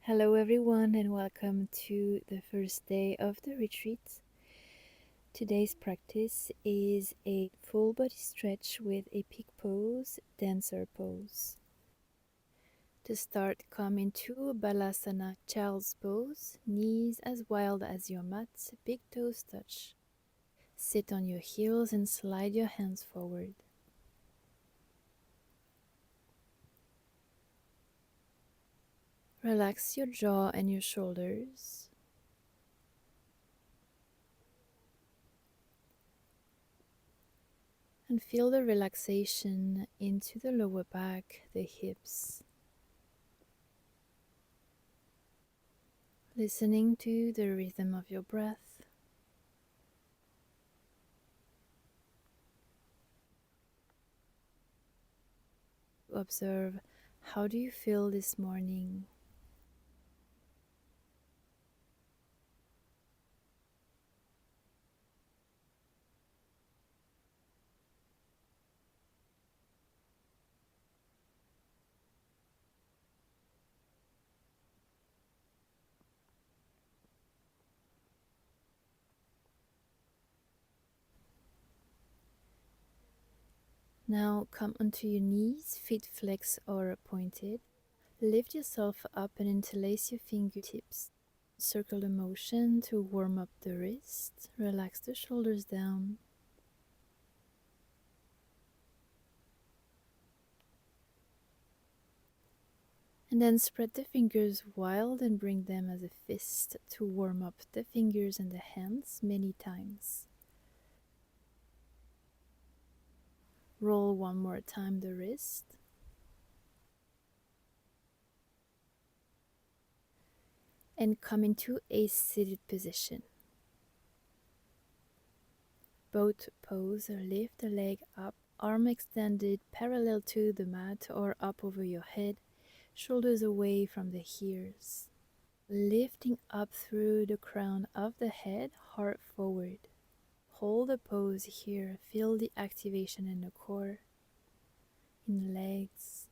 Hello, everyone, and welcome to the first day of the retreat. Today's practice is a full body stretch with a peak pose, dancer pose. To start, come into Balasana, Child's Pose, knees as wide as your mat, big toes touch. Sit on your heels and slide your hands forward. Relax your jaw and your shoulders. And feel the relaxation into the lower back, the hips. Listening to the rhythm of your breath. Observe, how do you feel this morning? Now come onto your knees, feet flexed or pointed. Lift yourself up and interlace your fingertips. Circle the motion to warm up the wrist. Relax the shoulders down. And then spread the fingers wide and bring them as a fist to warm up the fingers and the hands many times. Roll one more time the wrist. And come into a seated position. Both pose or lift the leg up, arm extended parallel to the mat or up over your head, shoulders away from the ears. Lifting up through the crown of the head, heart forward. Hold the pose here, feel the activation in the core, in the legs.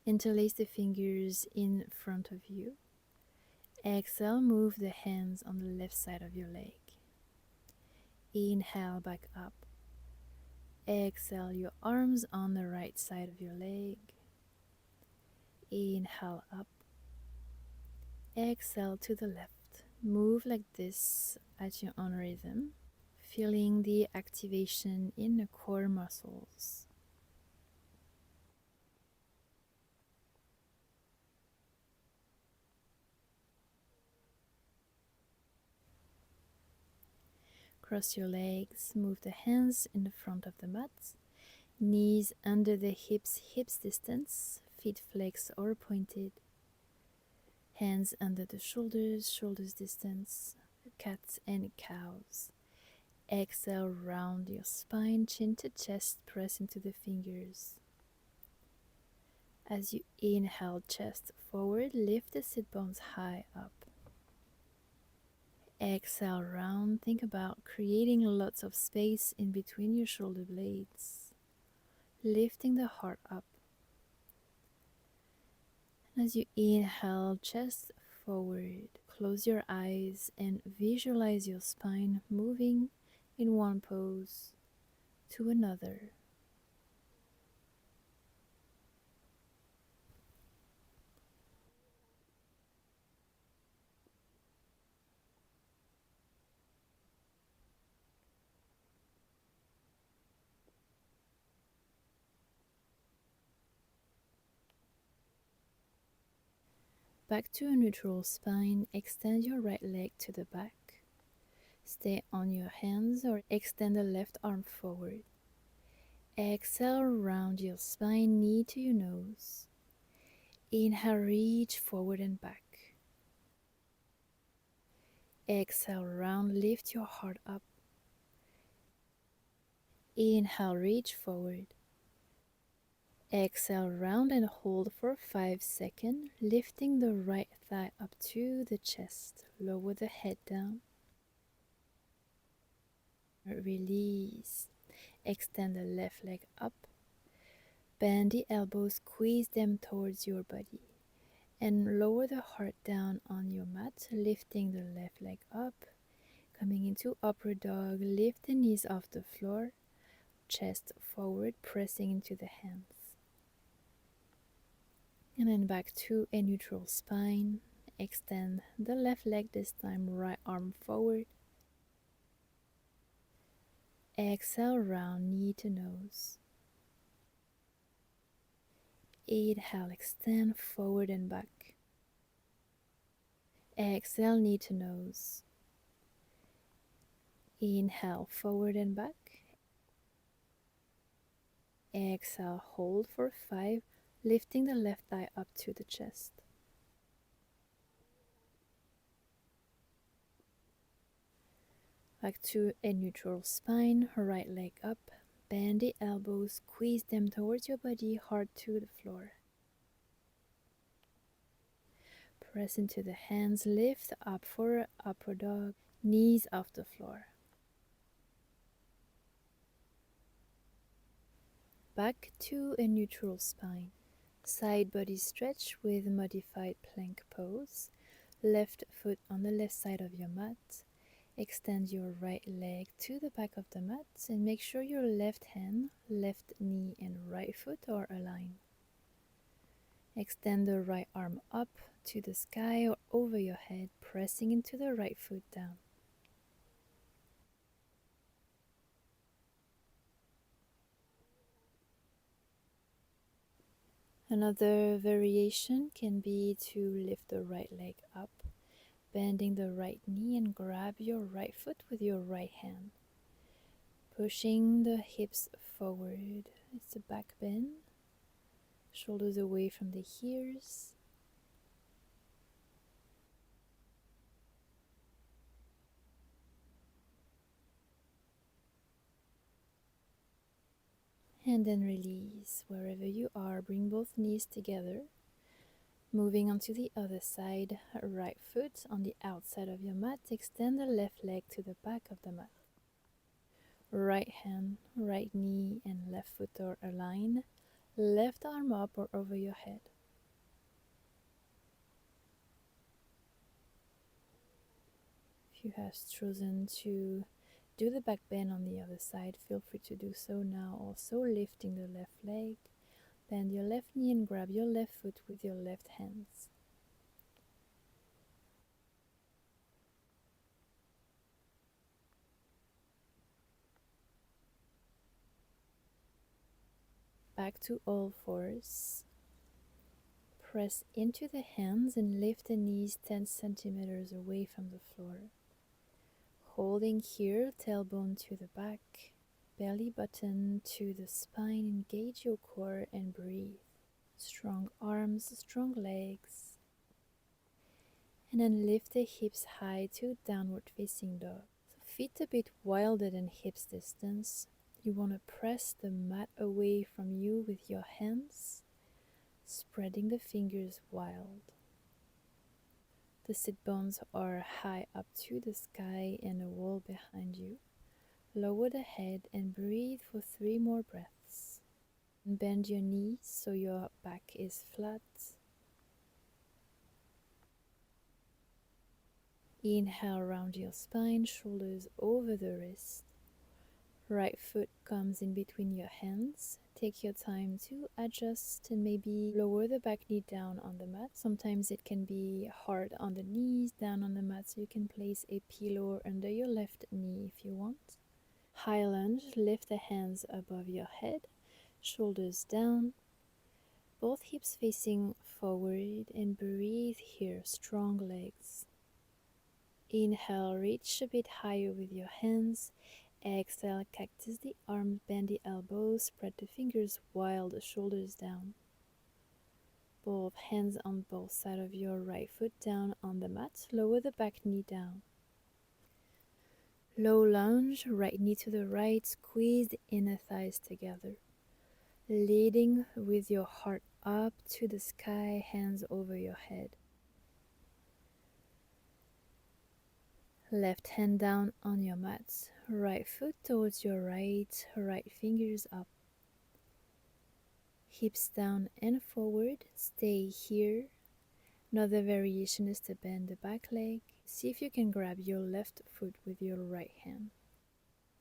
Interlace the fingers in front of you. Exhale, move the hands on the left side of your leg. Inhale, back up. Exhale, your arms on the right side of your leg. Inhale up. Exhale to the left. Move like this at your own rhythm, feeling the activation in the core muscles. Cross your legs, move the hands in the front of the mat, knees under the hips, hips distance, feet flexed or pointed, hands under the shoulders, shoulders distance, cats and cows. Exhale, round your spine, chin to chest, press into the fingers. As you inhale, chest forward, lift the sit bones high up. Exhale, round. Think about creating lots of space in between your shoulder blades, lifting the heart up. As you inhale, chest forward, close your eyes and visualize your spine moving in one pose to another. Back to a neutral spine, extend your right leg to the back. Stay on your hands or extend the left arm forward. Exhale, round your spine, knee to your nose. Inhale, reach forward and back. Exhale, round, lift your heart up. Inhale, reach forward. Exhale, round and hold for 5 seconds, lifting the right thigh up to the chest. Lower the head down. release. Extend the left leg up. Bend the elbows, squeeze them towards your body. And lower the heart down on your mat, lifting the left leg up. Coming into upward dog, lift the knees off the floor. Chest forward, pressing into the hands. And then back to a neutral spine. Extend the left leg this time, right arm forward. Exhale, round knee to nose. Inhale, extend forward and back. Exhale, knee to nose. Inhale, forward and back. Exhale, hold for 5, lifting the left thigh up to the chest. Back to a neutral spine, right leg up. Bend the elbows, squeeze them towards your body, heart to the floor. Press into the hands, lift up for upward dog, knees off the floor. Back to a neutral spine. Side body stretch with modified plank pose. Left foot on the left side of your mat. Extend your right leg to the back of the mat and make sure your left hand, left knee and right foot are aligned. Extend the right arm up to the sky or over your head, pressing into the right foot down. Another variation can be to lift the right leg up, bending the right knee and grab your right foot with your right hand. Pushing the hips forward. It's a back bend. Shoulders away from the ears. And then release. Wherever you are, bring both knees together. Moving on to the other side, right foot on the outside of your mat. Extend the left leg to the back of the mat. Right hand, right knee and left foot are aligned. Left arm up or over your head. If you have chosen to do the back bend on the other side, feel free to do so now. Also lifting the left leg. Bend your left knee and grab your left foot with your left hands. Back to all fours. Press into the hands and lift the knees 10 centimeters away from the floor. Holding here, tailbone to the back, belly button to the spine. Engage your core and breathe. Strong arms, strong legs. And then lift the hips high to downward facing dog. So feet a bit wider than hips distance. You want to press the mat away from you with your hands, spreading the fingers wide. The sit bones are high up to the sky and a wall behind you. Lower the head and breathe for 3 more breaths. Bend your knees so your back is flat. Inhale, round your spine, shoulders over the wrist. Right foot comes in between your hands. Take your time to adjust and maybe lower the back knee down on the mat. Sometimes it can be hard on the knees, down on the mat, so you can place a pillow under your left knee if you want. High lunge, lift the hands above your head, shoulders down, both hips facing forward, and breathe here, strong legs. Inhale, reach a bit higher with your hands. Exhale, cactus the arms, bend the elbows, spread the fingers wide, the shoulders down. Both hands on both sides of your right foot down on the mat. Lower the back knee down. Low lunge, right knee to the right, squeeze the inner thighs together. Leading with your heart up to the sky, hands over your head. Left hand down on your mat. Right foot towards your right fingers up. Hips down and forward, stay here. Another variation is to bend the back leg. See if you can grab your left foot with your right hand.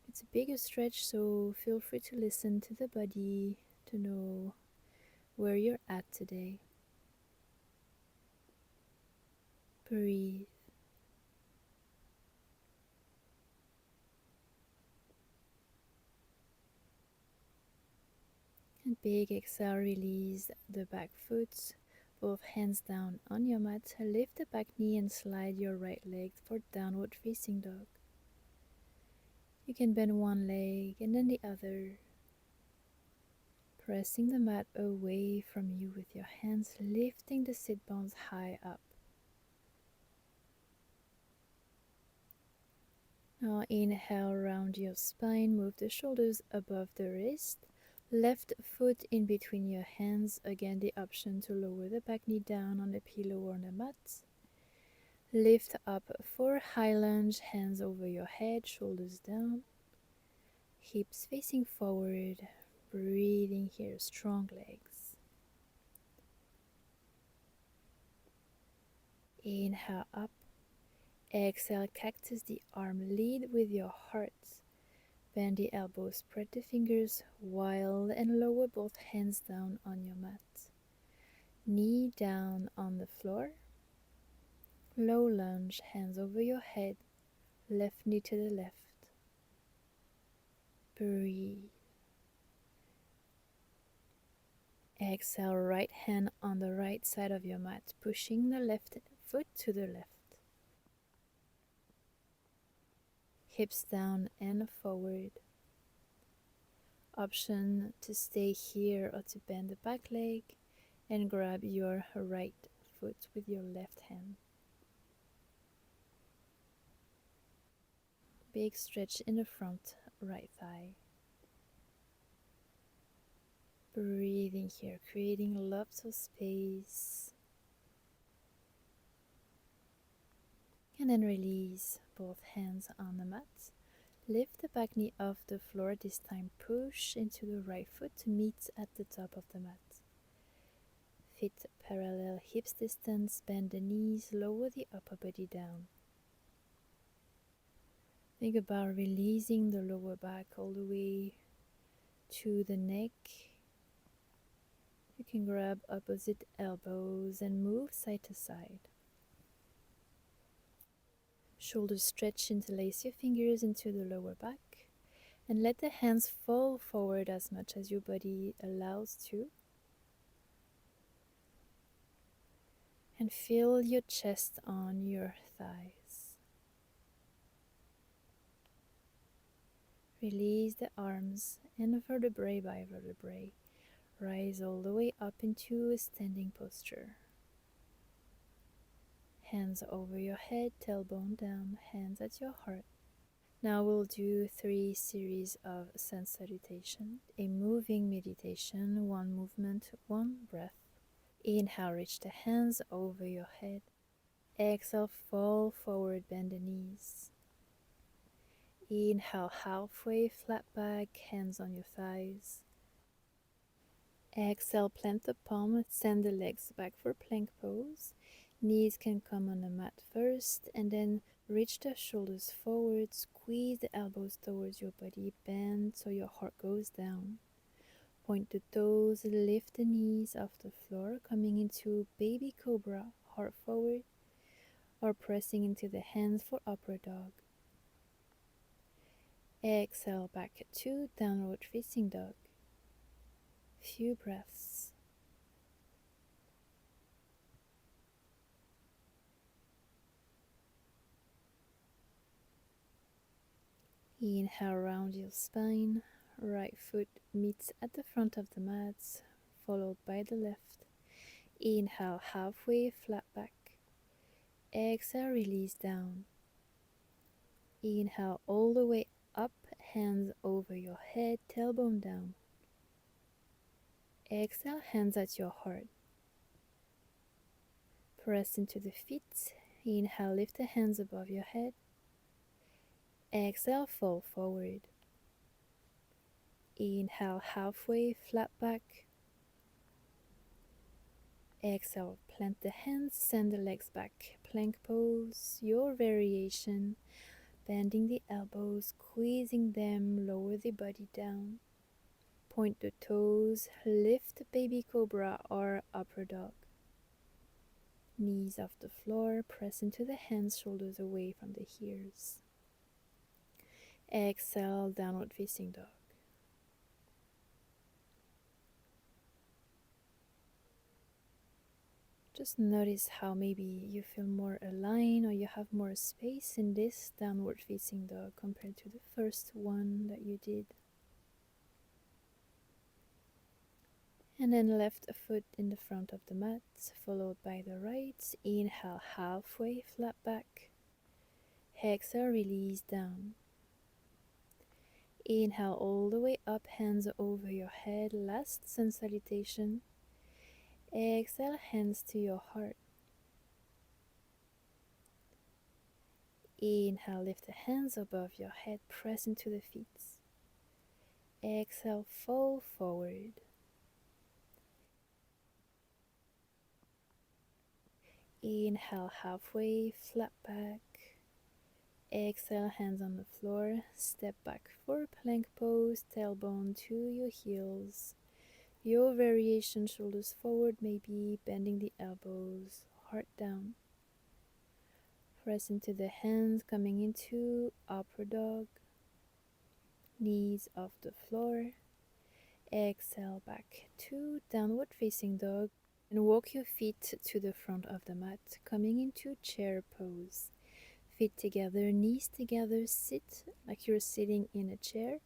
It's a bigger stretch, so feel free to listen to the body to know where you're at today. Breathe. And big exhale, release the back foot, both hands down on your mat. Lift the back knee and slide your right leg for downward facing dog. You can bend one leg and then the other, pressing the mat away from you with your hands, lifting the sit bones high up. Now inhale, round your spine, move the shoulders above the wrist. Left foot in between your hands. Again, the option to lower the back knee down on the pillow or on the mat. Lift up for high lunge, hands over your head, shoulders down. Hips facing forward. Breathing here, strong legs. Inhale up. Exhale, cactus the arm. Lead with your heart. Bend the elbows, spread the fingers wide and lower both hands down on your mat. Knee down on the floor. Low lunge, hands over your head, left knee to the left. Breathe. Exhale, right hand on the right side of your mat, pushing the left foot to the left. Hips down and forward. Option to stay here or to bend the back leg and grab your right foot with your left hand. Big stretch in the front right thigh. Breathing here, creating lots of space. And then release both hands on the mat. Lift the back knee off the floor, this time push into the right foot to meet at the top of the mat. Feet parallel, hips distance, bend the knees, lower the upper body down. Think about releasing the lower back all the way to the neck. You can grab opposite elbows and move side to side. Shoulders stretch, interlace your fingers into the lower back and let the hands fall forward as much as your body allows to. And feel your chest on your thighs. Release the arms and vertebrae by vertebrae. Rise all the way up into a standing posture. Hands over your head, tailbone down, hands at your heart. Now we'll do 3 series of sun salutation, a moving meditation, 1 movement, 1 breath. Inhale, reach the hands over your head. Exhale, fall forward, bend the knees. Inhale, halfway, flat back, hands on your thighs. Exhale, plant the palm, send the legs back for plank pose. Knees can come on the mat first, and then reach the shoulders forward, squeeze the elbows towards your body, bend so your heart goes down. Point the toes, lift the knees off the floor, coming into baby cobra, heart forward, or pressing into the hands for upward dog. Exhale, back to downward facing dog. Few breaths. Inhale, round your spine. Right foot meets at the front of the mat, followed by the left. Inhale, halfway, flat back. Exhale, release down. Inhale, all the way up, hands over your head, tailbone down. Exhale, hands at your heart. Press into the feet. Inhale, lift the hands above your head. Exhale, fall forward. Inhale, halfway, flat back. Exhale, plant the hands, send the legs back. Plank pose, your variation. Bending the elbows, squeezing them, lower the body down. Point the toes, lift baby cobra or upper dog. Knees off the floor, press into the hands, shoulders away from the ears. Exhale, downward facing dog. Just notice how maybe you feel more aligned or you have more space in this downward facing dog compared to the first one that you did. And then left foot in the front of the mat, followed by the right. Inhale, halfway, flat back. Exhale, release down. Inhale all the way up, hands over your head. Last sun salutation. Exhale, hands to your heart. Inhale, lift the hands above your head, press into the feet. Exhale, fall forward. Inhale, halfway, flat back. Exhale, hands on the floor. Step back for plank pose, tailbone to your heels. Your variation, shoulders forward, maybe bending the elbows, heart down. Press into the hands, coming into upper dog. Knees off the floor. Exhale, back to downward facing dog. And walk your feet to the front of the mat, coming into chair pose. Feet together, knees together, sit like you're sitting in a chair.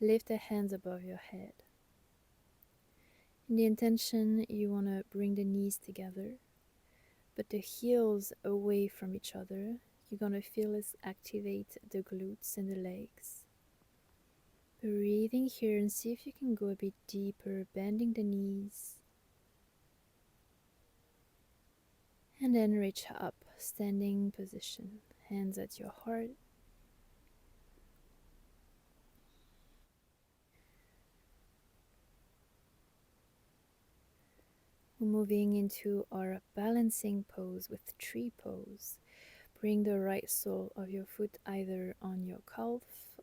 Lift the hands above your head. In the intention, you want to bring the knees together, but the heels away from each other. You're going to feel this activate the glutes and the legs. Breathing here and see if you can go a bit deeper, bending the knees. And then reach up, standing position, hands at your heart. Moving into our balancing pose with tree pose. Bring the right sole of your foot either on your calf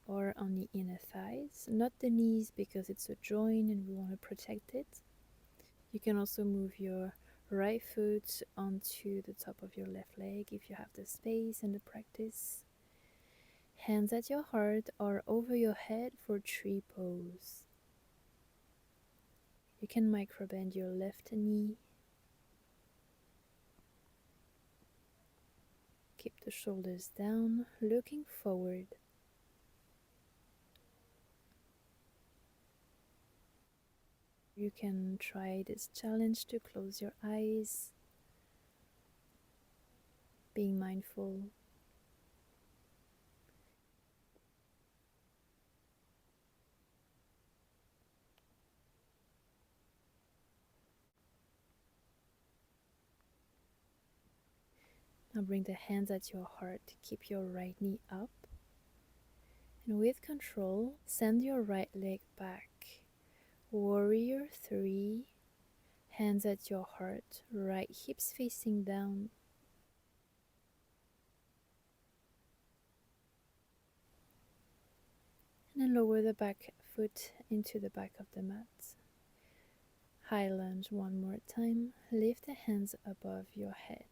or on the inner thighs, not the knees because it's a joint and we want to protect it. You can also move your right foot onto the top of your left leg if you have the space and the practice. Hands at your heart or over your head for tree pose. You can microbend your left knee. Keep the shoulders down, looking forward. You can try this challenge to close your eyes, being mindful. Now bring the hands at your heart, keep your right knee up. And with control, send your right leg back. Warrior 3, hands at your heart, right hips facing down. And then lower the back foot into the back of the mat. High lunge one more time. Lift the hands above your head.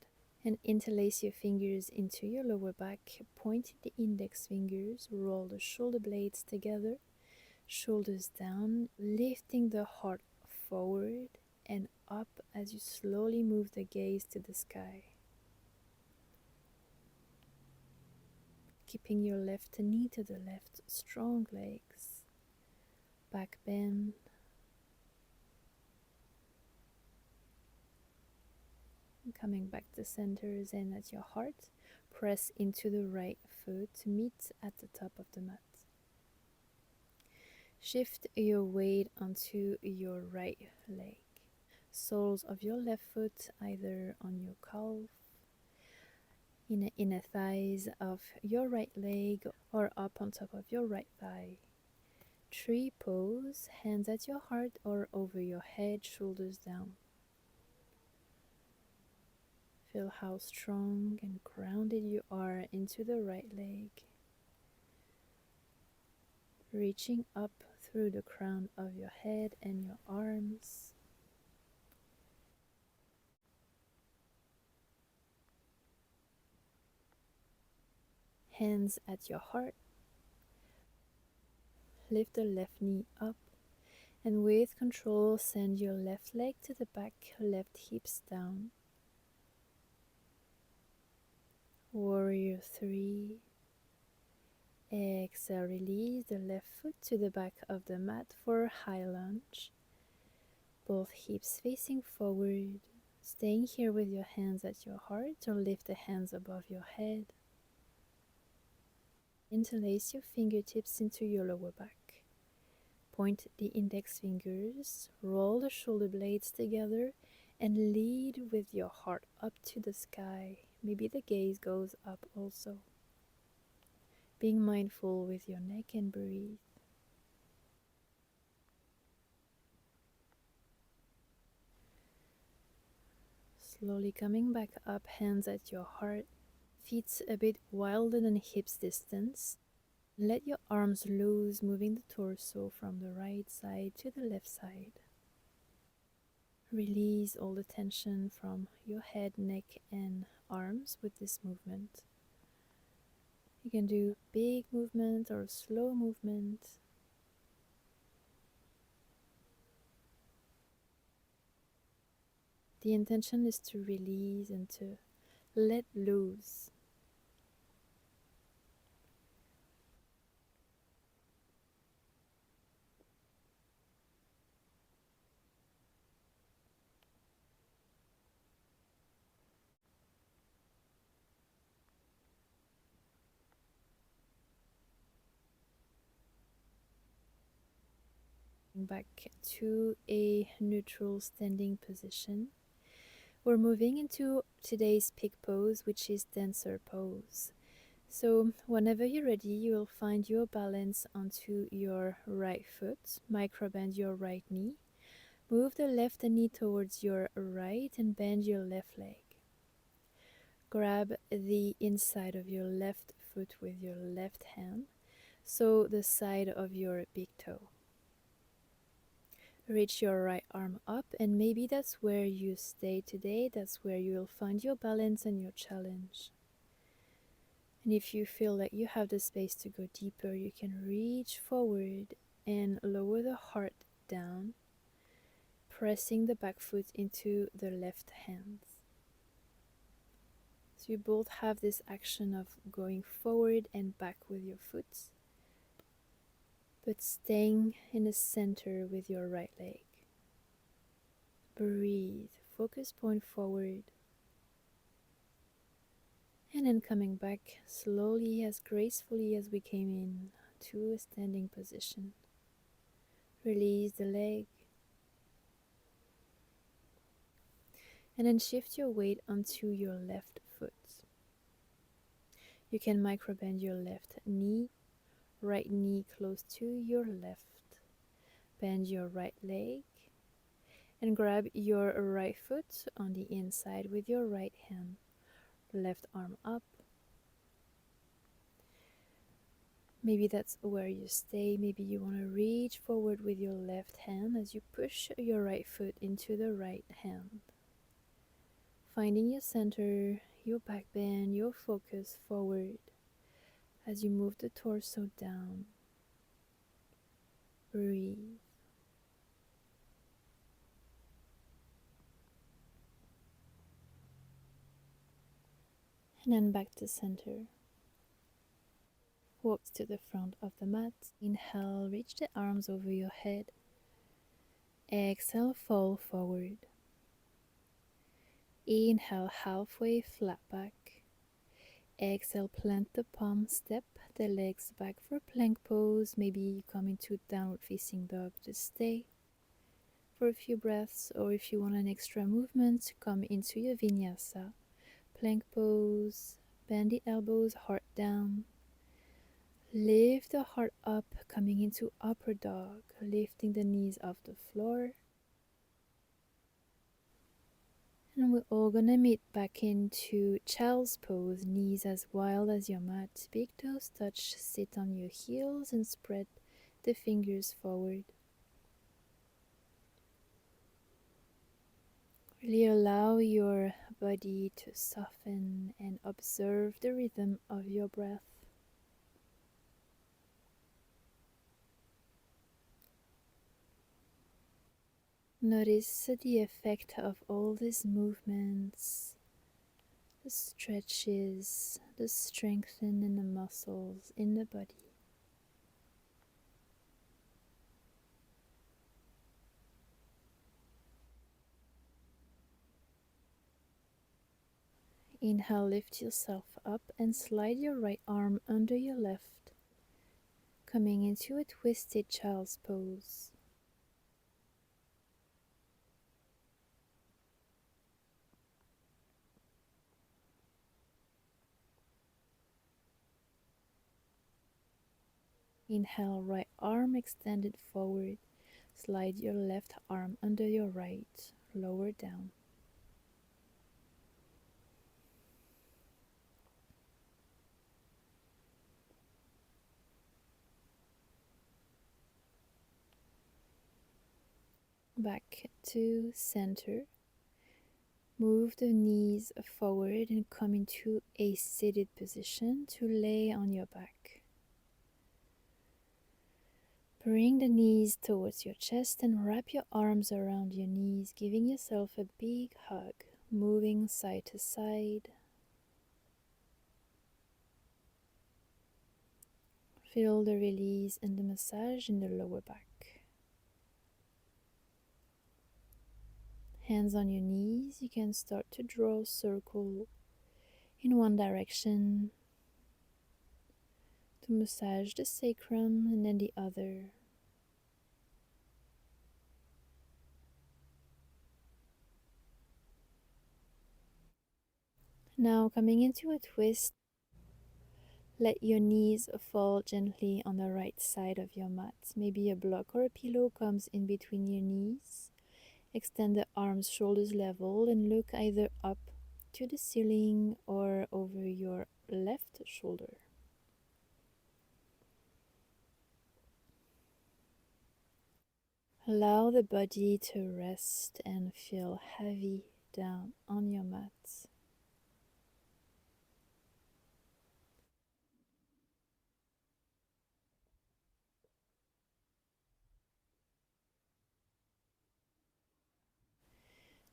And interlace your fingers into your lower back. Point the index fingers. Roll the shoulder blades together. Shoulders down. Lifting the heart forward and up as you slowly move the gaze to the sky. Keeping your left knee to the left. Strong legs. Back bend. Coming back to center, Zen at your heart. Press into the right foot, meet at the top of the mat. Shift your weight onto your right leg. Soles of your left foot either on your calf. in the inner thighs of your right leg or up on top of your right thigh. Tree pose, hands at your heart or over your head, shoulders down. Feel how strong and grounded you are into the right leg. Reaching up through the crown of your head and your arms. Hands at your heart. Lift the left knee up and with control send your left leg to the back, left hips down. Warrior 3. Exhale, release the left foot to the back of the mat for high lunge. Both hips facing forward, staying here with your hands at your heart or lift the hands above your head. Interlace your fingertips into your lower back. Point the index fingers, roll the shoulder blades together and lead with your heart up to the sky. Maybe the gaze goes up also. Being mindful with your neck and breathe. Slowly coming back up, hands at your heart, feet a bit wider than hips distance. Let your arms loose, moving the torso from the right side to the left side. Release all the tension from your head, neck, and arms with this movement. You can do big movement or slow movement. The intention is to release and to let loose. Back to a neutral standing position. We're moving into today's peak pose, which is dancer pose. So whenever you're ready, you will find your balance onto your right foot, microbend your right knee, move the left knee towards your right and bend your left leg. Grab the inside of your left foot with your left hand, so the side of your big toe. Reach your right arm up, and maybe that's where you stay today. That's where you will find your balance and your challenge. And if you feel that you have the space to go deeper, you can reach forward and lower the heart down, pressing the back foot into the left hand. So you both have this action of going forward and back with your foot, but staying in the center with your right leg. Breathe, focus point forward, and then coming back slowly, as gracefully as we came in, to a standing position. Release the leg, and then shift your weight onto your left foot. You can microbend your left knee, right knee close to your left. Bend your right leg and grab your right foot on the inside with your right hand. Left arm up. Maybe that's where you stay. Maybe you want to reach forward with your left hand as you push your right foot into the right hand. Finding your center, your back bend, your focus forward as you move the torso down. Breathe. And then back to center. Walk to the front of the mat. Inhale, reach the arms over your head. Exhale, fall forward. Inhale, halfway flat back. Exhale, plant the palm, step the legs back for plank pose. Maybe you come into downward facing dog. Just stay for a few breaths, or if you want an extra movement, come into your vinyasa. Plank pose, Bend the elbows, heart down. Lift the heart up, coming into upper dog, lifting the knees off the floor. And we're all gonna meet back into child's pose, knees as wide as your mat. Big toes touch, sit on your heels and spread the fingers forward. Really allow your body to soften and observe the rhythm of your breath. Notice the effect of all these movements, the stretches, the strengthening in the muscles in the body. Inhale, lift yourself up and slide your right arm under your left, coming into a twisted child's pose. Inhale, right arm extended forward. Slide your left arm under your right, lower down. Back to center. Move the knees forward and come into a seated position to lay on your back. Bring the knees towards your chest and wrap your arms around your knees, giving yourself a big hug, moving side to side. Feel the release and the massage in the lower back. Hands on your knees, you can start to draw a circle in one direction to massage the sacrum and then the other. Now coming into a twist, let your knees fall gently on the right side of your mat. Maybe a block or a pillow comes in between your knees. Extend the arms, shoulders level, and look either up to the ceiling or over your left shoulder. Allow the body to rest and feel heavy down on your mat.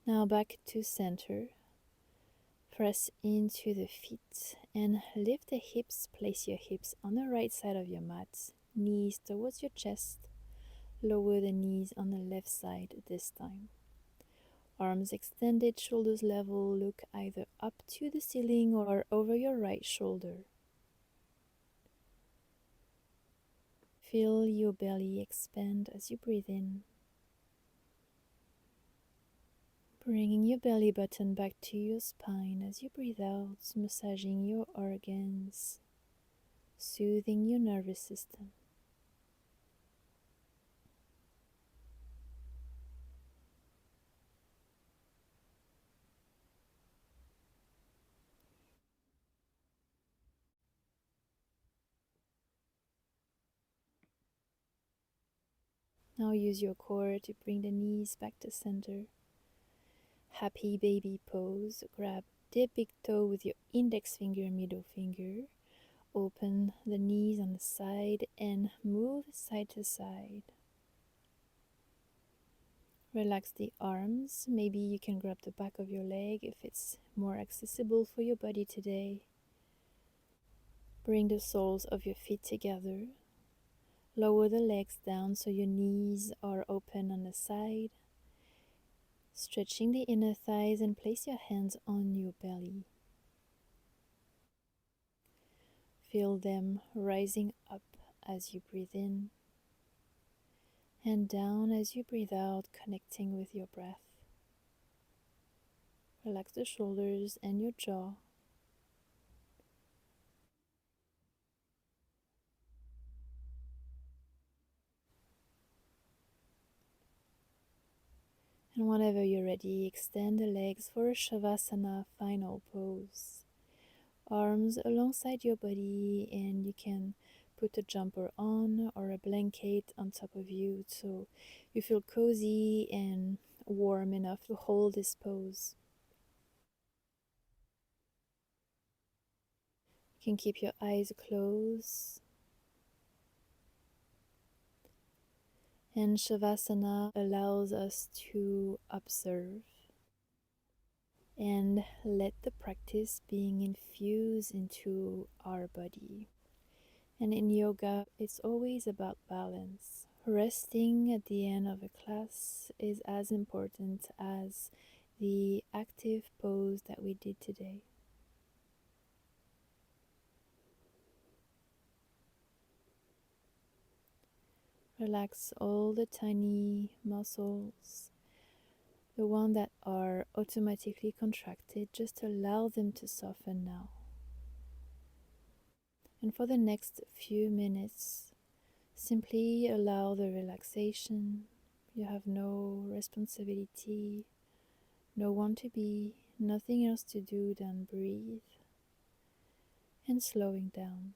Now back to center. Press into the feet and lift the hips. Place your hips on the right side of your mat, knees towards your chest. Lower the knees on the left side this time. Arms extended, shoulders level. Look either up to the ceiling or over your right shoulder. Feel your belly expand as you breathe in. Bringing your belly button back to your spine as you breathe out, massaging your organs, soothing your nervous system. Now use your core to bring the knees back to center. Happy baby pose. Grab the big toe with your index finger and middle finger. Open the knees on the side and move side to side. Relax the arms. Maybe you can grab the back of your leg if it's more accessible for your body today. Bring the soles of your feet together. Lower the legs down so your knees are open on the side. Stretching the inner thighs and place your hands on your belly. Feel them rising up as you breathe in and down as you breathe out, connecting with your breath. Relax the shoulders and your jaw. And whenever you're ready, extend the legs for a Shavasana final pose. Arms alongside your body, and you can put a jumper on or a blanket on top of you so you feel cozy and warm enough to hold this pose. You can keep your eyes closed. And Shavasana allows us to observe and let the practice being infused into our body. And in yoga, it's always about balance. Resting at the end of a class is as important as the active pose that we did today. Relax all the tiny muscles, the ones that are automatically contracted, just allow them to soften now. And for the next few minutes, simply allow the relaxation. You have no responsibility, no one to be, nothing else to do than breathe and slowing down.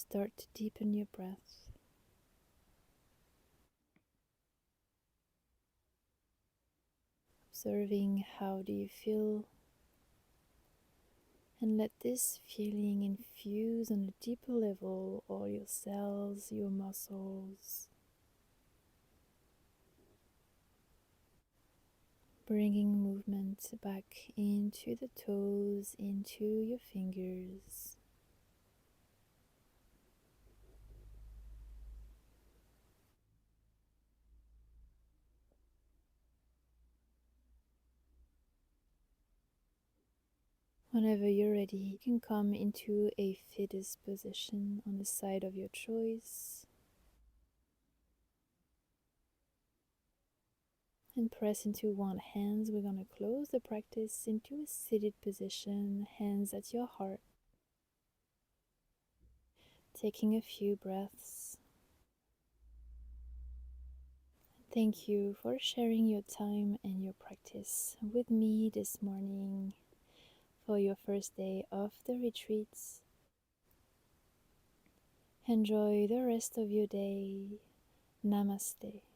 Start to deepen your breath. Observing how do you feel, and let this feeling infuse on a deeper level all your cells, your muscles, bringing movement back into the toes, into your fingers. Whenever you're ready, you can come into a fetus position on the side of your choice and press into one hand. We're going to close the practice into a seated position, hands at your heart. Taking a few breaths. Thank you for sharing your time and your practice with me this morning for your first day of the retreats. Enjoy the rest of your day. Namaste.